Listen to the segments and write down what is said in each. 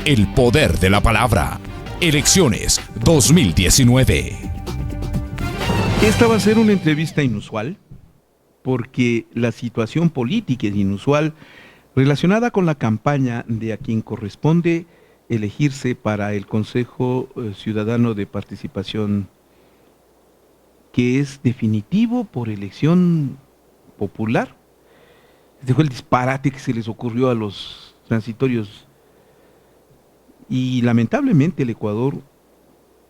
El poder de la palabra. Elecciones 2019. Esta va a ser una entrevista inusual porque la situación política es inusual relacionada con la campaña de a quien corresponde elegirse para el Consejo Ciudadano de Participación, que es definitivo por elección popular. Este fue el disparate que se les ocurrió a los transitorios y lamentablemente el Ecuador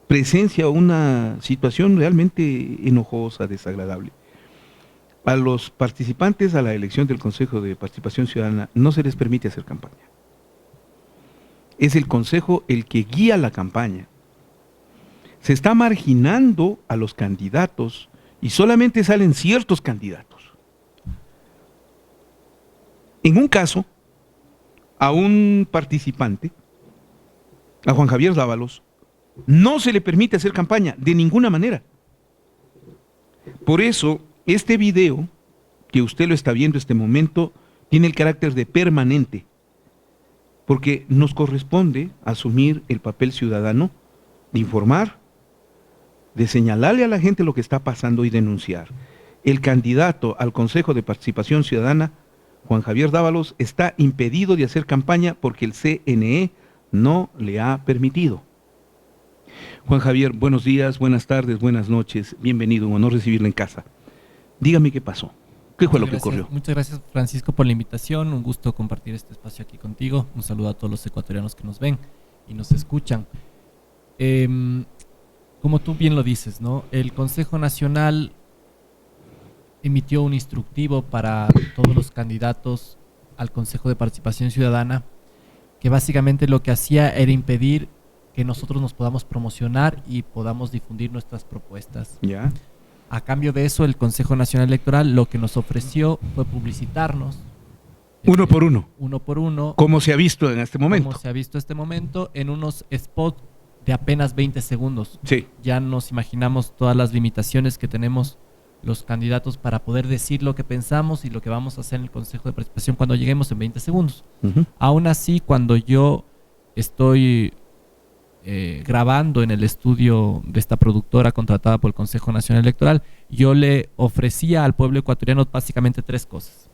presencia una situación realmente enojosa, desagradable. A los participantes a la elección del Consejo de Participación Ciudadana no se les permite hacer campaña. Es el Consejo el que guía la campaña. Se está marginando a los candidatos y solamente salen ciertos candidatos. En un caso, a un participante, a Juan Javier Dávalos, no se le permite hacer campaña de ninguna manera. Por eso, este video, que usted lo está viendo en este momento, tiene el carácter de permanente, porque nos corresponde asumir el papel ciudadano de informar, de señalarle a la gente lo que está pasando y denunciar. El candidato al Consejo de Participación Ciudadana, Juan Javier Dávalos, está impedido de hacer campaña porque el CNE no le ha permitido. Juan Javier, buenos días, buenas tardes, buenas noches, bienvenido, un honor recibirle en casa. Dígame qué pasó, qué fue lo que ocurrió. Muchas gracias, Francisco, por la invitación, un gusto compartir este espacio aquí contigo, un saludo a todos los ecuatorianos que nos ven y nos escuchan. Como tú bien lo dices, ¿no? El Consejo Nacional emitió un instructivo para todos los candidatos al Consejo de Participación Ciudadana, que básicamente lo que hacía era impedir que nosotros nos podamos promocionar y podamos difundir nuestras propuestas. ¿Ya? A cambio de eso, el Consejo Nacional Electoral lo que nos ofreció fue publicitarnos. Uno por uno. Uno por uno. Como se ha visto en este momento. Como se ha visto este momento, en unos spots de apenas 20 segundos. Sí. Ya nos imaginamos todas las limitaciones que tenemos los candidatos para poder decir lo que pensamos y lo que vamos a hacer en el Consejo de Participación cuando lleguemos en 20 segundos. Aún así, cuando yo estoy grabando en el estudio de esta productora contratada por el Consejo Nacional Electoral, yo le ofrecía al pueblo ecuatoriano básicamente tres cosas.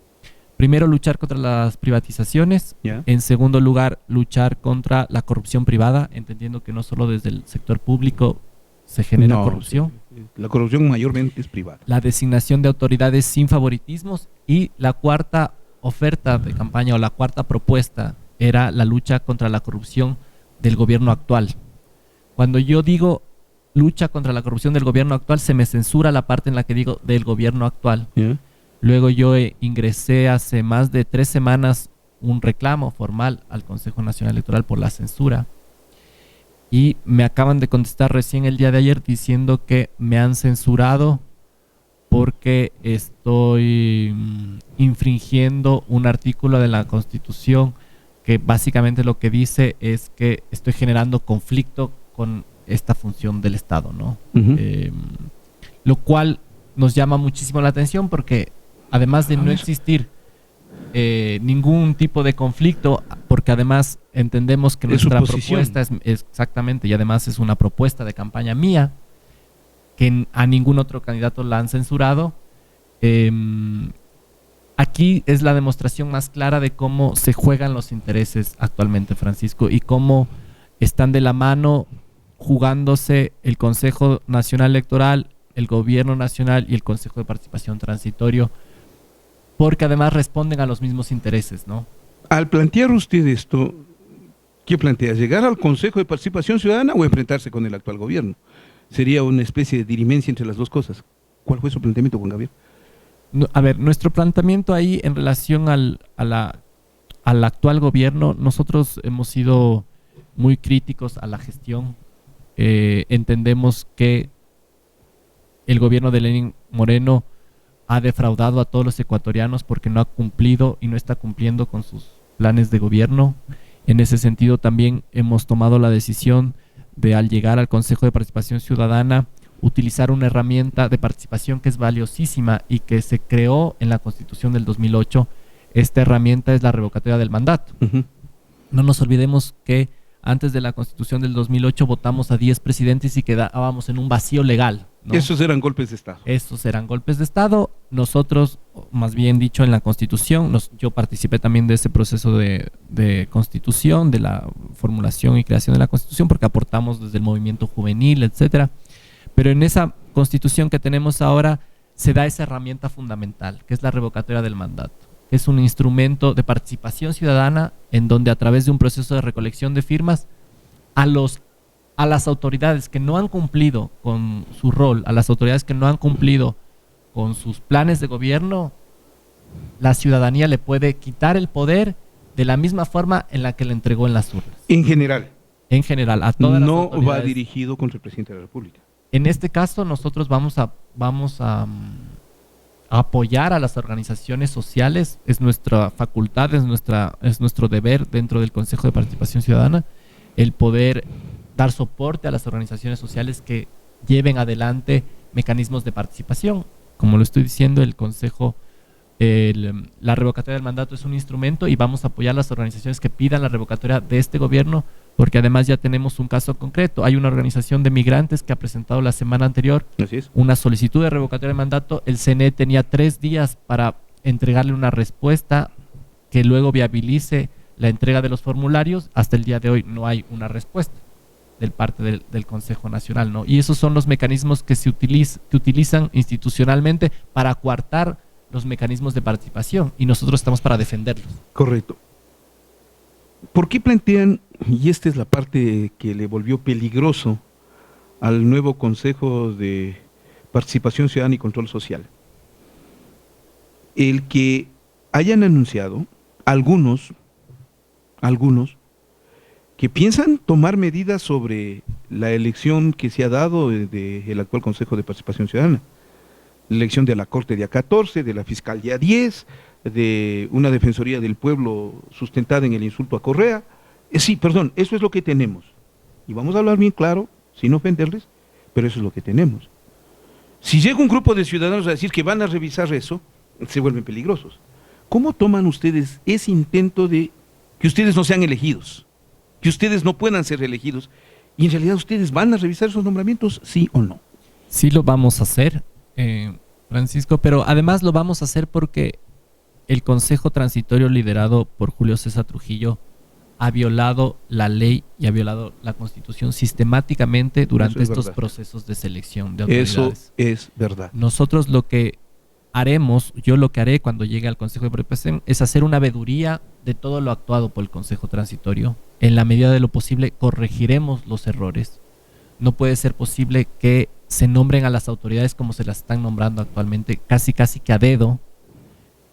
Primero, luchar contra las privatizaciones. Yeah. En segundo lugar, luchar contra la corrupción privada, entendiendo que no solo desde el sector público se genera corrupción. La corrupción mayormente es privada. La designación de autoridades sin favoritismos. Y la cuarta oferta de campaña o la cuarta propuesta era la lucha contra la corrupción del gobierno actual. Cuando yo digo lucha contra la corrupción del gobierno actual, se me censura la parte en la que digo del gobierno actual. Yeah. Luego yo ingresé hace más de 3 semanas un reclamo formal al Consejo Nacional Electoral por la censura. Y me acaban de contestar recién el día de ayer diciendo que me han censurado porque estoy infringiendo un artículo de la Constitución que básicamente lo que dice es que estoy generando conflicto con esta función del Estado, ¿no? Lo cual nos llama muchísimo la atención porque además de no existir ningún tipo de conflicto, porque además entendemos que nuestra propuesta es exactamente, y además es una propuesta de campaña mía, que a ningún otro candidato la han censurado. Aquí es la demostración más clara de cómo se juegan los intereses actualmente, Francisco, y cómo están de la mano jugándose el Consejo Nacional Electoral, el Gobierno Nacional y el Consejo de Participación Transitorio, porque además responden a los mismos intereses, ¿no? Al plantear usted esto, ¿qué plantea? ¿Llegar al Consejo de Participación Ciudadana o enfrentarse con el actual gobierno? Sería una especie de dirimencia entre las dos cosas. ¿Cuál fue su planteamiento, Juan Gabriel? No, a ver, nuestro planteamiento ahí en relación al actual gobierno, nosotros hemos sido muy críticos a la gestión. Entendemos que el gobierno de Lenín Moreno ha defraudado a todos los ecuatorianos porque no ha cumplido y no está cumpliendo con sus planes de gobierno. En ese sentido también hemos tomado la decisión de, al llegar al Consejo de Participación Ciudadana, utilizar una herramienta de participación que es valiosísima y que se creó en la Constitución del 2008. Esta herramienta es la revocatoria del mandato. No nos olvidemos que antes de la Constitución del 2008 votamos a 10 presidentes y quedábamos en un vacío legal, ¿no? Esos eran golpes de Estado. Estos eran golpes de Estado. Nosotros, más bien dicho, en la Constitución, yo participé también de ese proceso de Constitución, de la formulación y creación de la Constitución, porque aportamos desde el movimiento juvenil, etcétera. Pero en esa Constitución que tenemos ahora se da esa herramienta fundamental, que es la revocatoria del mandato. Es un instrumento de participación ciudadana en donde a través de un proceso de recolección de firmas a las autoridades que no han cumplido con su rol, a las autoridades que no han cumplido con sus planes de gobierno, la ciudadanía le puede quitar el poder de la misma forma en la que le entregó en las urnas. En general. En general, a todas las autoridades. No va dirigido contra el presidente de la República. En este caso, nosotros vamos a apoyar a las organizaciones sociales. Es nuestra facultad, es nuestro deber dentro del Consejo de Participación Ciudadana el poder dar soporte a las organizaciones sociales que lleven adelante mecanismos de participación. Como lo estoy diciendo, el Consejo, la revocatoria del mandato es un instrumento y vamos a apoyar a las organizaciones que pidan la revocatoria de este gobierno, porque además ya tenemos un caso concreto. Hay una organización de migrantes que ha presentado la semana anterior una solicitud de revocatoria de mandato. El CNE tenía 3 días para entregarle una respuesta que luego viabilice la entrega de los formularios. Hasta el día de hoy no hay una respuesta del parte del Consejo Nacional, ¿no? Y esos son los mecanismos que se utilizan institucionalmente para coartar los mecanismos de participación, y nosotros estamos para defenderlos. Correcto. ¿Por qué plantean, y esta es la parte que le volvió peligroso al nuevo Consejo de Participación Ciudadana y Control Social, el que hayan anunciado algunos que piensan tomar medidas sobre la elección que se ha dado del actual Consejo de Participación Ciudadana? La elección de la Corte día 14, de la Fiscal día 10, de una Defensoría del Pueblo sustentada en el insulto a Correa. Sí, perdón, eso es lo que tenemos. Y vamos a hablar bien claro, sin ofenderles, pero eso es lo que tenemos. Si llega un grupo de ciudadanos a decir que van a revisar eso, se vuelven peligrosos. ¿Cómo toman ustedes ese intento de que ustedes no sean elegidos, que ustedes no puedan ser elegidos, y en realidad ustedes van a revisar esos nombramientos, sí o no? Sí lo vamos a hacer, Francisco, pero además lo vamos a hacer porque el Consejo Transitorio liderado por Julio César Trujillo ha violado la ley y ha violado la Constitución sistemáticamente durante estos procesos de selección de autoridades. Eso es verdad. Nosotros lo que haremos, yo lo que haré cuando llegue al Consejo de Participación es hacer una veeduría de todo lo actuado por el Consejo Transitorio. En la medida de lo posible corregiremos los errores. No puede ser posible que se nombren a las autoridades como se las están nombrando actualmente, casi que a dedo.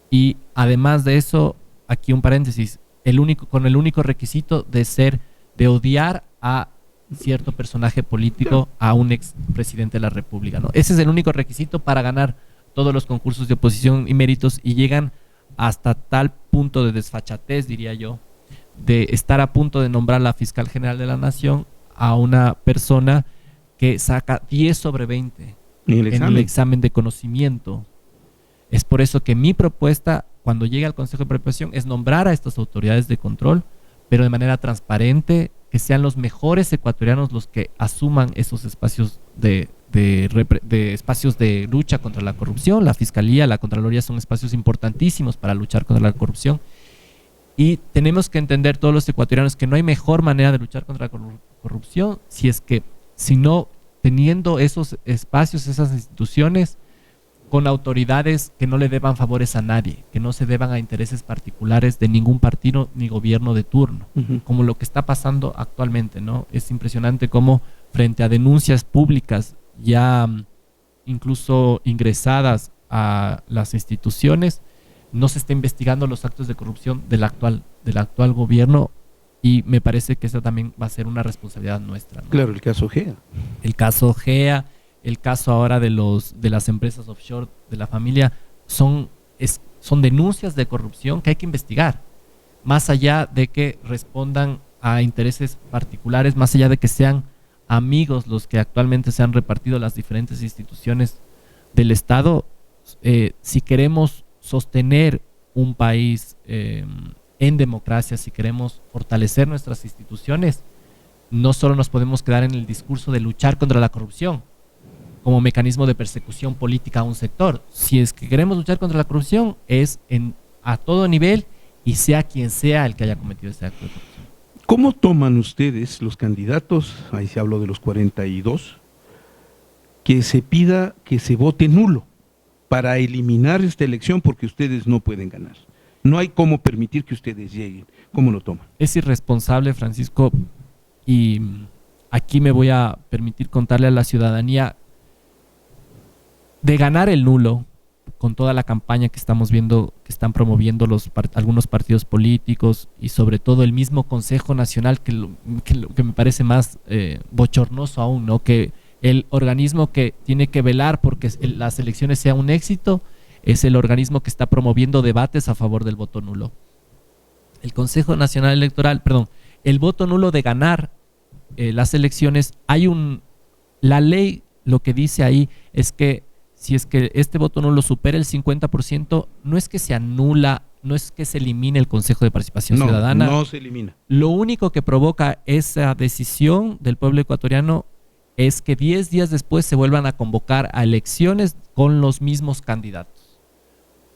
Y además de eso, aquí un paréntesis, con el único requisito de odiar a cierto personaje político, a un expresidente de la República, ¿no? Ese es el único requisito para ganar todos los concursos de oposición y méritos, y llegan hasta tal punto de desfachatez, diría yo, de estar a punto de nombrar a la Fiscal General de la Nación a una persona que saca 10 sobre 20 en el examen de conocimiento. Es por eso que mi propuesta, cuando llegue al Consejo de Participación, es nombrar a estas autoridades de control, pero de manera transparente, que sean los mejores ecuatorianos los que asuman esos espacios de espacios de lucha contra la corrupción. La Fiscalía, la Contraloría son espacios importantísimos para luchar contra la corrupción. Y tenemos que entender todos los ecuatorianos que no hay mejor manera de luchar contra la corrupción si no teniendo esos espacios, esas instituciones, con autoridades que no le deban favores a nadie, que no se deban a intereses particulares de ningún partido ni gobierno de turno, como lo que está pasando actualmente, ¿no? Es impresionante cómo frente a denuncias públicas ya incluso ingresadas a las instituciones, no se está investigando los actos de corrupción del actual gobierno, y me parece que esa también va a ser una responsabilidad nuestra, ¿no? Claro, el caso GEA. El caso GEA, el caso ahora de las empresas offshore de la familia, son denuncias de corrupción que hay que investigar, más allá de que respondan a intereses particulares, más allá de que sean amigos los que actualmente se han repartido las diferentes instituciones del Estado. Si queremos sostener un país en democracia, si queremos fortalecer nuestras instituciones, no solo nos podemos quedar en el discurso de luchar contra la corrupción como mecanismo de persecución política a un sector. Si es que queremos luchar contra la corrupción, es a todo nivel y sea quien sea el que haya cometido ese acto de corrupción. ¿Cómo toman ustedes, los candidatos, ahí se habló de los 42, que se pida que se vote nulo para eliminar esta elección porque ustedes no pueden ganar? No hay cómo permitir que ustedes lleguen. ¿Cómo lo toman? Es irresponsable, Francisco, y aquí me voy a permitir contarle a la ciudadanía de ganar el nulo con toda la campaña que estamos viendo que están promoviendo algunos partidos políticos y sobre todo el mismo Consejo Nacional, que me parece más bochornoso aún, ¿no? Que el organismo que tiene que velar porque las elecciones sean un éxito es el organismo que está promoviendo debates a favor del voto nulo. El Consejo Nacional Electoral, perdón, el voto nulo de ganar las elecciones, la ley lo que dice ahí es que si es que este voto nulo supera el 50%, no es que se anula, no es que se elimine el Consejo de Participación Ciudadana. No se elimina. Lo único que provoca esa decisión del pueblo ecuatoriano es que 10 días después se vuelvan a convocar a elecciones con los mismos candidatos.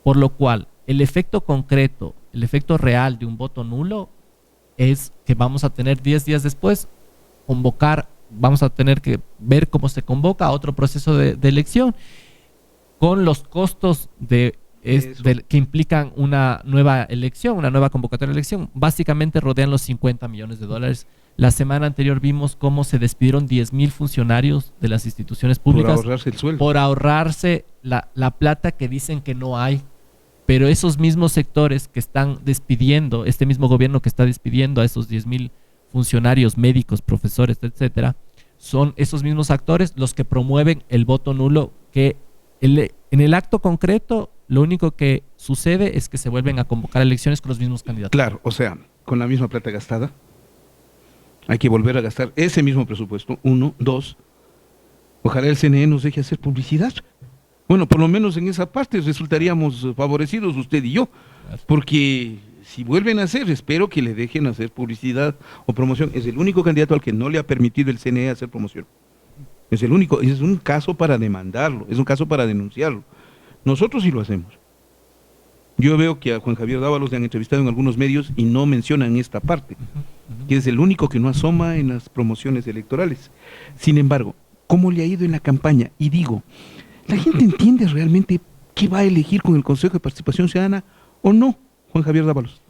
Por lo cual, el efecto concreto, el efecto real de un voto nulo es que vamos a tener 10 días después vamos a tener que ver cómo se convoca a otro proceso de elección con los costos que implican una nueva elección, una nueva convocatoria de elección. Básicamente rodean los $50 millones. La semana anterior vimos cómo se despidieron 10,000 funcionarios de las instituciones públicas por ahorrarse el sueldo, por ahorrarse la plata que dicen que no hay. Pero esos mismos sectores que están despidiendo, este mismo gobierno que está despidiendo a esos 10,000 funcionarios, médicos, profesores, etcétera, son esos mismos actores los que promueven el voto nulo, que en el acto concreto lo único que sucede es que se vuelven a convocar elecciones con los mismos candidatos. Claro, o sea, con la misma plata gastada, hay que volver a gastar ese mismo presupuesto. 1, 2, ojalá el CNE nos deje hacer publicidad. Bueno, por lo menos en esa parte resultaríamos favorecidos usted y yo, porque si vuelven a hacer, espero que le dejen hacer publicidad o promoción. Es el único candidato al que no le ha permitido el CNE hacer promoción. Es el único, es un caso para demandarlo, es un caso para denunciarlo. Nosotros sí lo hacemos. Yo veo que a Juan Javier Dávalos le han entrevistado en algunos medios y no mencionan esta parte, que es el único que no asoma en las promociones electorales. Sin embargo, ¿cómo le ha ido en la campaña? Y digo, ¿la gente entiende realmente qué va a elegir con el Consejo de Participación Ciudadana o no, Juan Javier Dávalos?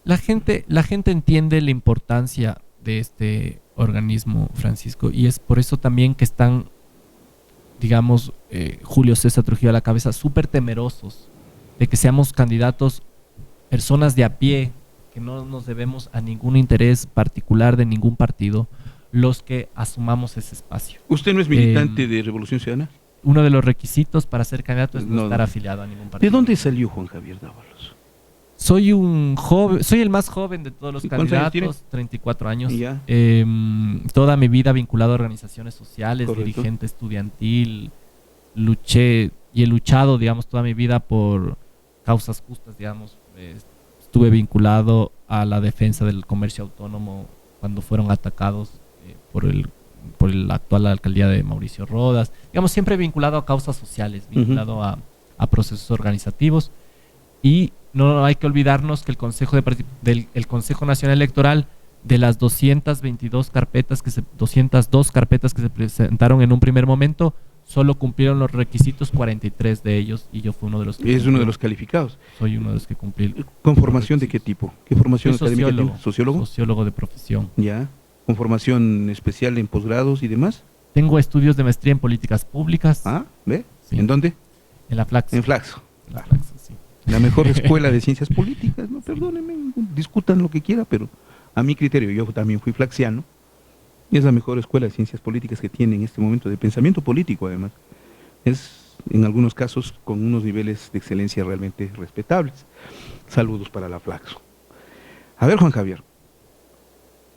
La gente entiende la importancia de este organismo, Francisco, y es por eso también que están, digamos, Julio César Trujillo a la cabeza, súper temerosos de que seamos candidatos, personas de a pie, que no nos debemos a ningún interés particular de ningún partido, los que asumamos ese espacio. ¿Usted no es militante de Revolución Ciudadana? Uno de los requisitos para ser candidato es no estar afiliado a ningún partido. ¿De dónde salió Juan Javier Dávalos? Soy el más joven de todos los candidatos, 34 años. Toda mi vida vinculado a organizaciones sociales, correcto, dirigente estudiantil, he luchado, digamos, toda mi vida por causas justas, digamos. Estuve vinculado a la defensa del comercio autónomo cuando fueron atacados por la actual alcaldía de Mauricio Rodas. Digamos, siempre vinculado a causas sociales, vinculado a procesos organizativos. Y no hay que olvidarnos que el Consejo Nacional Electoral, de las 202 carpetas que se presentaron en un primer momento, solo cumplieron los requisitos 43 de ellos, y yo fui uno de los que ¿Es uno de los calificados? Soy uno de los que cumplí. ¿Con formación de qué tipo? ¿Qué formación académica tiene? ¿Sociólogo? Sociólogo de profesión. Ya. ¿Con formación especial en posgrados y demás? Tengo estudios de maestría en políticas públicas. Ah, ¿ve? Sí. ¿En dónde? En la Flaxo. En Flaxo. En la Flaxo, sí. La mejor escuela de ciencias políticas, no, perdónenme, discutan lo que quiera, pero a mi criterio, yo también fui flaxiano, y es la mejor escuela de ciencias políticas que tiene en este momento, de pensamiento político además. Es, en algunos casos, con unos niveles de excelencia realmente respetables. Saludos para la Flaxo. A ver, Juan Javier,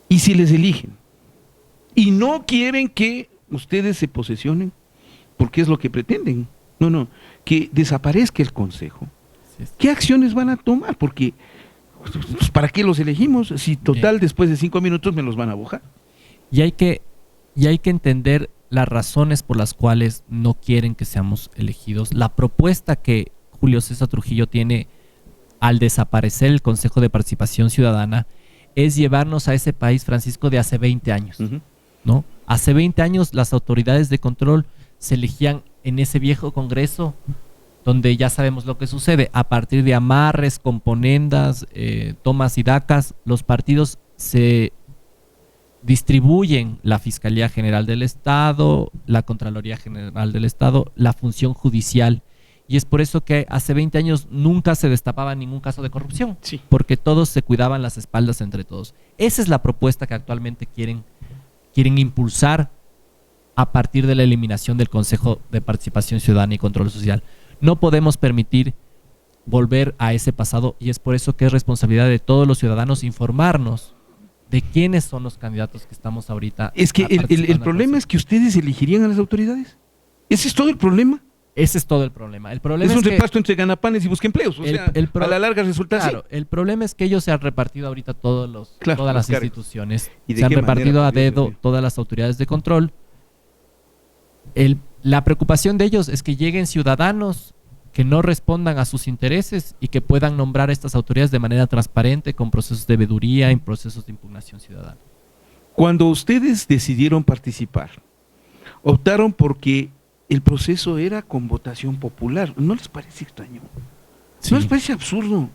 ¿y si les eligen y no quieren que ustedes se posesionen? Porque es lo que pretenden. No, que desaparezca el Consejo. ¿Qué acciones van a tomar? Porque, pues, ¿para qué los elegimos? Si total, después de 5 minutos me los van a bojar. Y hay que entender las razones por las cuales no quieren que seamos elegidos. La propuesta que Julio César Trujillo tiene al desaparecer el Consejo de Participación Ciudadana es llevarnos a ese país, Francisco, de hace 20 años, ¿no? Hace 20 años las autoridades de control se elegían en ese viejo Congreso, donde ya sabemos lo que sucede. A partir de amarres, componendas, tomas y dacas, los partidos se distribuyen la Fiscalía General del Estado, la Contraloría General del Estado, la función judicial. Y es por eso que hace 20 años nunca se destapaba ningún caso de corrupción, sí, porque todos se cuidaban las espaldas entre todos. Esa es la propuesta que actualmente quieren impulsar a partir de la eliminación del Consejo de Participación Ciudadana y Control Social. No podemos permitir volver a ese pasado, y es por eso que es responsabilidad de todos los ciudadanos informarnos de quiénes son los candidatos que estamos ahorita. Es que el problema es que ustedes elegirían a las autoridades. Ese es todo el problema. Ese es todo el problema. El problema es un que reparto entre ganapanes y buscaempleos. O sea, a la larga resulta así. Claro, el problema es que ellos se han repartido ahorita todas las instituciones. ¿Y se han repartido a dedo todas las autoridades de control. La preocupación de ellos es que lleguen ciudadanos que no respondan a sus intereses y que puedan nombrar a estas autoridades de manera transparente, con procesos de veeduría y procesos de impugnación ciudadana. Cuando ustedes decidieron participar, optaron porque el proceso era con votación popular. ¿No les parece extraño? Sí. ¿No les parece absurdo?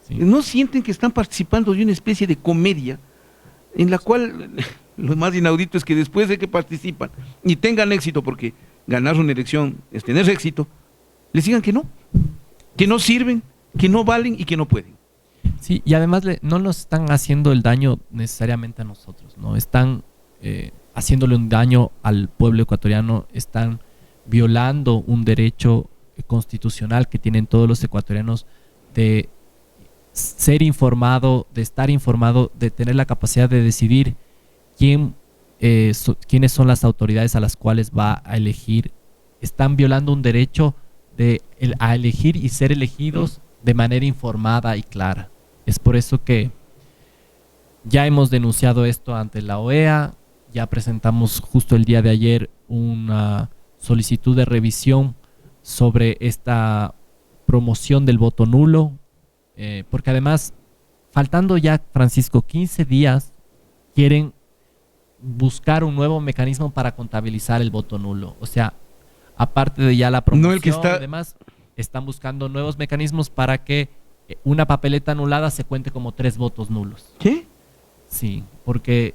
Sí. ¿No sienten que están participando de una especie de comedia en la cual lo más inaudito es que después de que participan y tengan éxito, porque ganar una elección es tener éxito, les digan que no sirven, que no valen y que no pueden? Sí, y además no nos están haciendo el daño necesariamente a nosotros, ¿no? Están haciéndole un daño al pueblo ecuatoriano, están violando un derecho constitucional que tienen todos los ecuatorianos de ser informado, de estar informado, de tener la capacidad de decidir quiénes son las autoridades a las cuales va a elegir. Están violando un derecho a elegir y ser elegidos de manera informada y clara. Es por eso que ya hemos denunciado esto ante la OEA, ya presentamos justo el día de ayer una solicitud de revisión sobre esta promoción del voto nulo, porque además, faltando ya, Francisco, 15 días, quieren buscar un nuevo mecanismo para contabilizar el voto nulo. O sea, aparte de ya la promoción, además, están buscando nuevos mecanismos para que una papeleta anulada se cuente como 3 votos nulos. ¿Qué? Sí, porque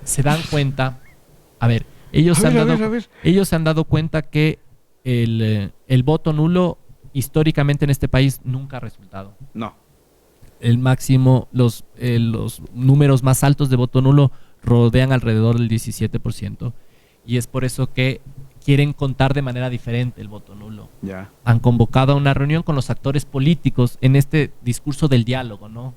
se dan cuenta, ellos se han dado cuenta que el voto nulo históricamente en este país nunca ha resultado. No. El máximo, los números más altos de voto nulo rodean alrededor del 17%, y es por eso que quieren contar de manera diferente el voto nulo. Ya. Han convocado a una reunión con los actores políticos en este discurso del diálogo, ¿no?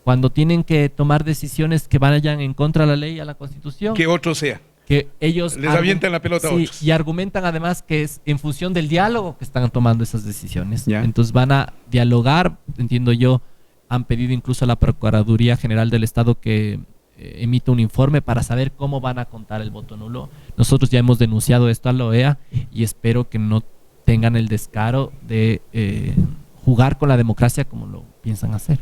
Cuando tienen que tomar decisiones que vayan en contra de la ley y a la Constitución. Que otro sea. Que ellos les avientan la pelota a otros. Y argumentan además que es en función del diálogo que están tomando esas decisiones. Ya. Entonces van a dialogar, entiendo yo, han pedido incluso a la Procuraduría General del Estado que emita un informe para saber cómo van a contar el voto nulo. Nosotros ya hemos denunciado esto a la OEA y espero que no tengan el descaro de jugar con la democracia como lo piensan hacer.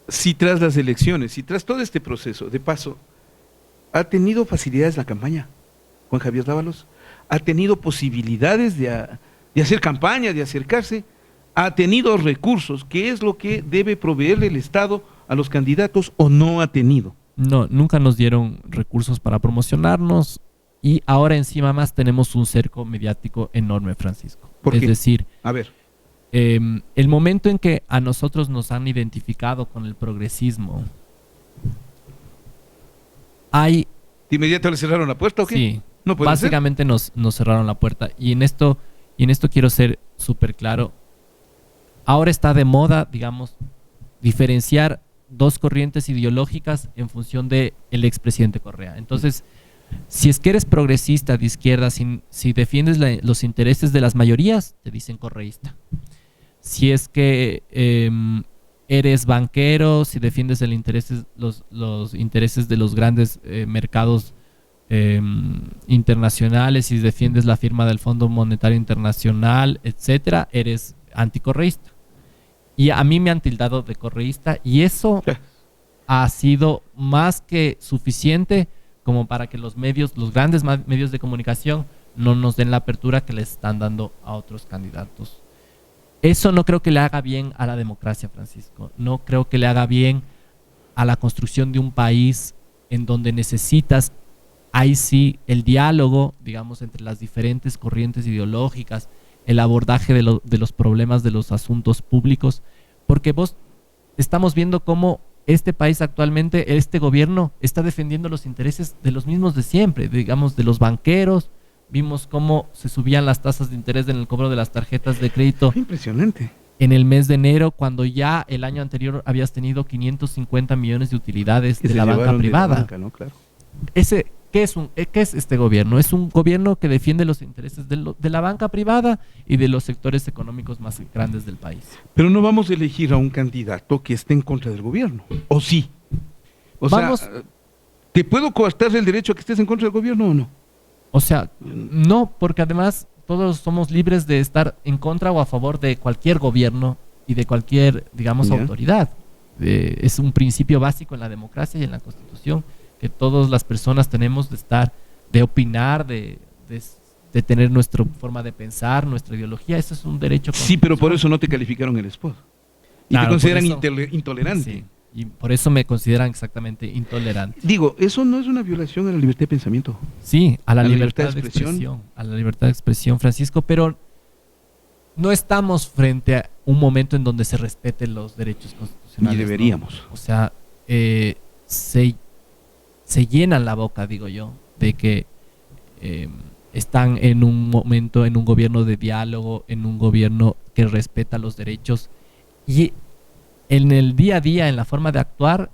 Si tras las elecciones, si tras todo este proceso, de paso, ¿ha tenido facilidades la campaña, Juan Javier Dávalos? ¿Ha tenido posibilidades de hacer campaña, de acercarse? ¿Ha tenido recursos? ¿Qué es lo que debe proveerle el Estado a los candidatos o no ha tenido? No, nunca nos dieron recursos para promocionarnos y ahora encima más tenemos un cerco mediático enorme, Francisco. ¿Por qué? Es decir, a ver, el momento en que a nosotros nos han identificado con el progresismo, ¿de inmediato le cerraron la puerta o qué? Sí, ¿No puede básicamente nos cerraron la puerta. Y en esto quiero ser súper claro. Ahora está de moda, digamos, diferenciar dos corrientes ideológicas en función del expresidente Correa. Entonces, si es que eres progresista de izquierda, si defiendes los intereses de las mayorías, te dicen correísta. Si es que eres banquero, si defiendes los intereses de los grandes mercados internacionales, si defiendes la firma del Fondo Monetario Internacional, etcétera, eres anticorreísta. Y a mí me han tildado de correísta y eso ha sido más que suficiente como para que los medios, los grandes medios de comunicación no nos den la apertura que le están dando a otros candidatos. Eso no creo que le haga bien a la democracia, Francisco. No creo que le haga bien a la construcción de un país en donde necesitas, ahí sí, el diálogo, digamos, entre las diferentes corrientes ideológicas, el abordaje de los problemas de los asuntos públicos, porque estamos viendo cómo este país actualmente, este gobierno, está defendiendo los intereses de los mismos de siempre, digamos, de los banqueros. Vimos cómo se subían las tasas de interés en el cobro de las tarjetas de crédito. Impresionante. En el mes de enero, cuando ya el año anterior habías tenido 550 millones de utilidades de la banca privada. De la banca, ¿no? Claro. ¿Qué es este gobierno? Es un gobierno que defiende los intereses de la banca privada y de los sectores económicos más grandes del país. Pero no vamos a elegir a un candidato que esté en contra del gobierno, ¿o sí? O sea, ¿te puedo coartar el derecho a que estés en contra del gobierno o no? O sea, no, porque además todos somos libres de estar en contra o a favor de cualquier gobierno y de cualquier, digamos, autoridad. Es un principio básico en la democracia y en la Constitución, que todas las personas tenemos de opinar, de tener nuestra forma de pensar, nuestra ideología. Eso es un derecho. Sí, pero por eso no te calificaron el spot. Y claro, te consideran intolerante. Sí, y por eso me consideran exactamente intolerante. Digo, ¿eso no es una violación a la libertad de pensamiento? Sí, a la libertad de expresión. A la libertad de expresión, Francisco, pero no estamos frente a un momento en donde se respeten los derechos constitucionales. Ni deberíamos. ¿No? O sea, se llenan la boca, digo yo, de que están en un momento, en un gobierno de diálogo, en un gobierno que respeta los derechos, y en el día a día, en la forma de actuar,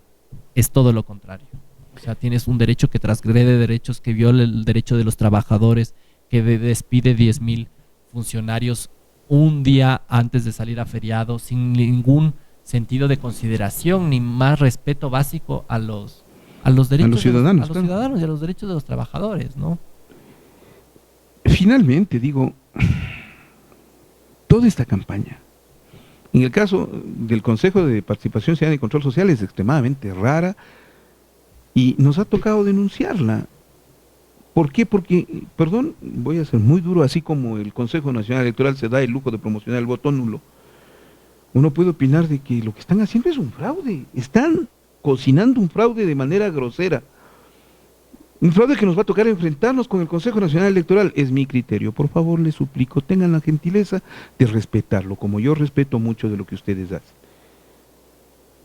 es todo lo contrario. O sea, tienes un derecho que transgrede derechos, que viola el derecho de los trabajadores, que despide 10,000 funcionarios un día antes de salir a feriado, sin ningún sentido de consideración ni más respeto básico a los derechos, a los ciudadanos, ciudadanos y a los derechos de los trabajadores, ¿no? Finalmente, digo, toda esta campaña, en el caso del Consejo de Participación Ciudadana y Control Social, es extremadamente rara y nos ha tocado denunciarla. ¿Por qué? Porque, perdón, voy a ser muy duro, así como el Consejo Nacional Electoral se da el lujo de promocionar el voto nulo, uno puede opinar de que lo que están haciendo es un fraude, están cocinando un fraude de manera grosera. Un fraude que nos va a tocar enfrentarnos con el Consejo Nacional Electoral. Es mi criterio. Por favor, les suplico, tengan la gentileza de respetarlo, como yo respeto mucho de lo que ustedes hacen.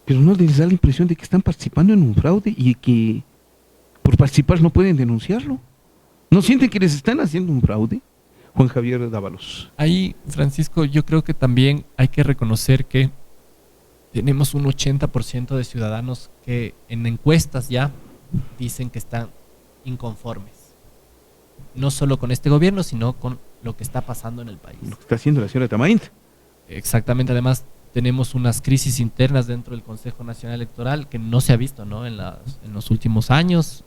Pero no les da la impresión de que están participando en un fraude y que por participar no pueden denunciarlo. ¿No sienten que les están haciendo un fraude? Juan Javier Dávalos. Ahí, Francisco, yo creo que también hay que reconocer que tenemos un 80% de ciudadanos que en encuestas ya dicen que están inconformes. No solo con este gobierno, sino con lo que está pasando en el país. Lo que está haciendo la señora Tamaint. Exactamente, además tenemos unas crisis internas dentro del Consejo Nacional Electoral que no se ha visto, ¿no? en los últimos años,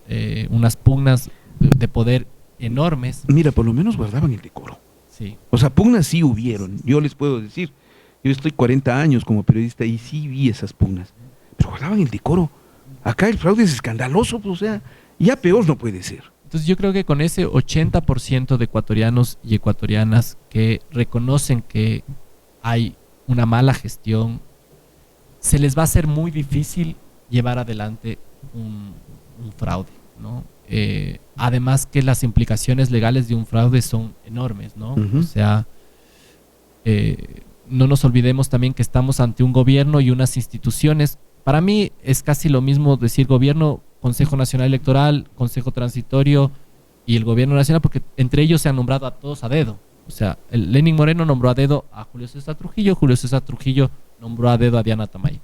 unas pugnas de poder enormes. Mira, por lo menos guardaban el decoro. Sí. O sea, pugnas sí hubieron, yo les puedo decir. Yo estoy 40 años como periodista y sí vi esas pugnas, pero guardaban el decoro. Acá el fraude es escandaloso, pues, o sea, ya peor no puede ser. Entonces yo creo que con ese 80% de ecuatorianos y ecuatorianas que reconocen que hay una mala gestión, se les va a hacer muy difícil llevar adelante un fraude, ¿no? Además que las implicaciones legales de un fraude son enormes, ¿no? O sea, no nos olvidemos también que estamos ante un gobierno y unas instituciones. Para mí es casi lo mismo decir gobierno, Consejo Nacional Electoral, Consejo Transitorio y el Gobierno Nacional, porque entre ellos se han nombrado a todos a dedo. O sea, Lenín Moreno nombró a dedo a Julio César Trujillo nombró a dedo a Diana Tamay.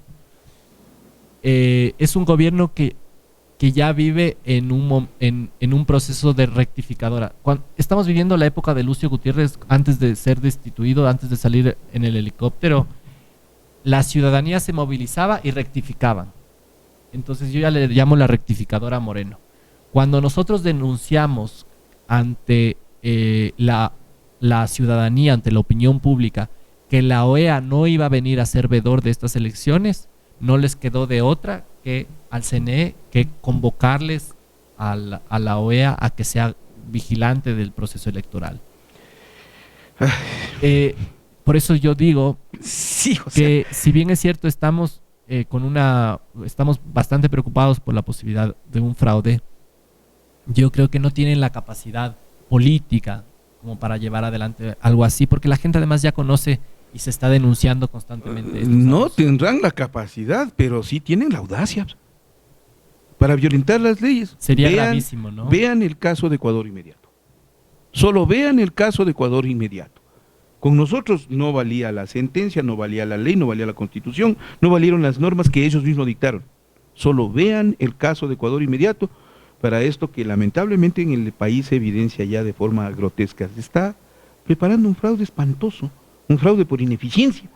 Es un gobierno que ya vive en un proceso de rectificadora. Estamos viviendo la época de Lucio Gutiérrez antes de ser destituido, antes de salir en el helicóptero. la ciudadanía se movilizaba y rectificaban. Entonces yo ya le llamo la rectificadora Moreno. Cuando nosotros denunciamos ante la ciudadanía, ante la opinión pública, que la OEA no iba a venir a ser vedor de estas elecciones, no les quedó de otra que al CNE que convocarles a la OEA a que sea vigilante del proceso electoral. Por eso yo digo Sí, que si bien es cierto estamos estamos bastante preocupados por la posibilidad de un fraude, yo creo que no tienen la capacidad política como para llevar adelante algo así, porque la gente además ya conoce y se está denunciando constantemente. No abusos. tendrán la capacidad, pero sí tienen la audacia para violentar las leyes. Sería gravísimo, ¿no? Vean el caso de Ecuador Inmediato. Solo vean el caso de Ecuador Inmediato. Con nosotros no valía la sentencia, no valía la ley, no valía la Constitución, no valieron las normas que ellos mismos dictaron. Solo vean el caso de Ecuador Inmediato para esto que lamentablemente en el país se evidencia ya de forma grotesca. Se está preparando un fraude espantoso, un fraude por ineficiencia,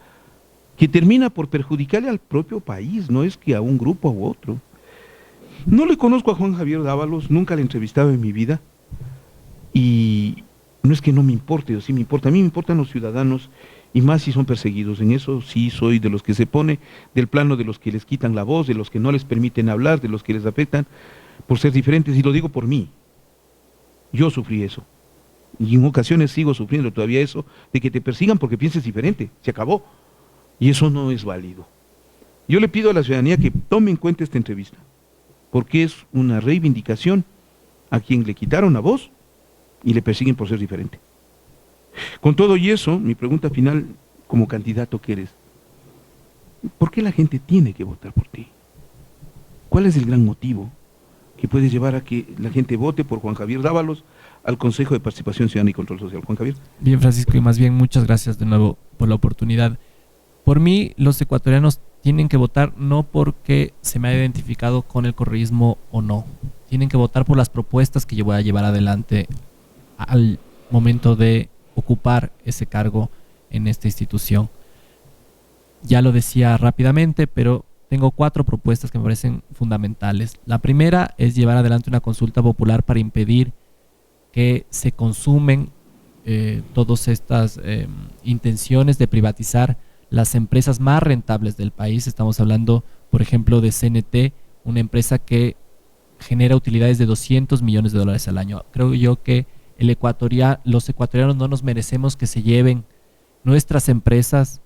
que termina por perjudicarle al propio país, no es que a un grupo u otro. No le conozco a Juan Javier Dávalos, nunca le he entrevistado en mi vida, y no es que no me importe, o sí me importa, a mí me importan los ciudadanos, y más si son perseguidos. En eso sí soy de los que se pone del plano de los que les quitan la voz, de los que no les permiten hablar, de los que les afectan por ser diferentes, y lo digo por mí. Yo sufrí eso, y en ocasiones sigo sufriendo todavía eso, de que te persigan porque pienses diferente, se acabó, y eso no es válido. Yo le pido a la ciudadanía que tome en cuenta esta entrevista, porque es una reivindicación a quien le quitaron la voz y le persiguen por ser diferente. Con todo y eso, mi pregunta final, como candidato que eres, ¿por qué la gente tiene que votar por ti? ¿Cuál es el gran motivo que puede llevar a que la gente vote por Juan Javier Dávalos al Consejo de Participación Ciudadana y Control Social? Juan Javier. Bien, Francisco, y más bien muchas gracias de nuevo por la oportunidad. Por mí, los ecuatorianos tienen que votar no porque se me haya identificado con el correísmo o no. Tienen que votar por las propuestas que yo voy a llevar adelante al momento de ocupar ese cargo en esta institución. Ya lo decía rápidamente, pero tengo 4 propuestas que me parecen fundamentales. La primera es llevar adelante una consulta popular para impedir que se consumen todas estas intenciones de privatizar las empresas más rentables del país. Estamos hablando, por ejemplo, de CNT, una empresa que genera utilidades de $200 millones al año. Creo yo que los ecuatorianos no nos merecemos que se lleven nuestras empresas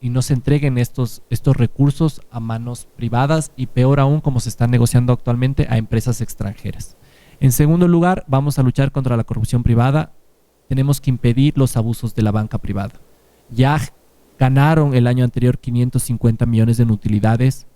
y no se entreguen estos recursos a manos privadas, y peor aún, como se están negociando actualmente, a empresas extranjeras. En segundo lugar, vamos a luchar contra la corrupción privada. Tenemos que impedir los abusos de la banca privada. Ya ganaron el año anterior 550 millones en utilidades.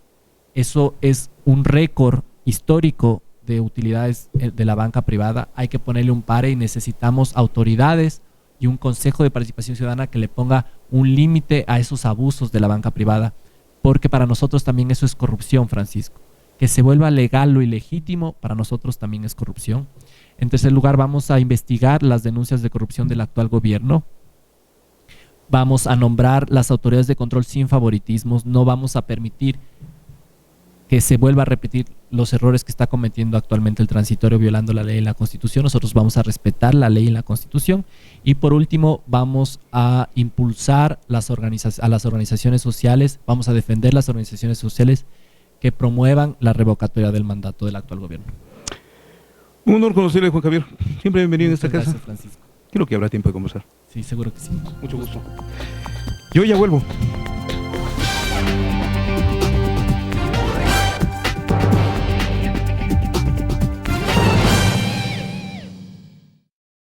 Eso es un récord histórico de utilidades de la banca privada. Hay que ponerle un pare y necesitamos autoridades y un Consejo de Participación Ciudadana que le ponga un límite a esos abusos de la banca privada, porque para nosotros también eso es corrupción, Francisco. Que se vuelva legal lo ilegítimo, para nosotros también es corrupción. En tercer lugar, vamos a investigar las denuncias de corrupción del actual gobierno. Vamos a nombrar las autoridades de control sin favoritismos. No vamos a permitir que se vuelva a repetir los errores que está cometiendo actualmente el transitorio, violando la ley y la Constitución. Nosotros vamos a respetar la ley y la Constitución. Y por último, vamos a impulsar a las organizaciones sociales, vamos a defender las organizaciones sociales que promuevan la revocatoria del mandato del actual gobierno. Un honor conocerle, Juan Javier. Siempre bienvenido en esta casa. Gracias, Francisco. Creo que habrá tiempo de conversar. Sí, seguro que sí. Mucho gusto. Yo ya vuelvo.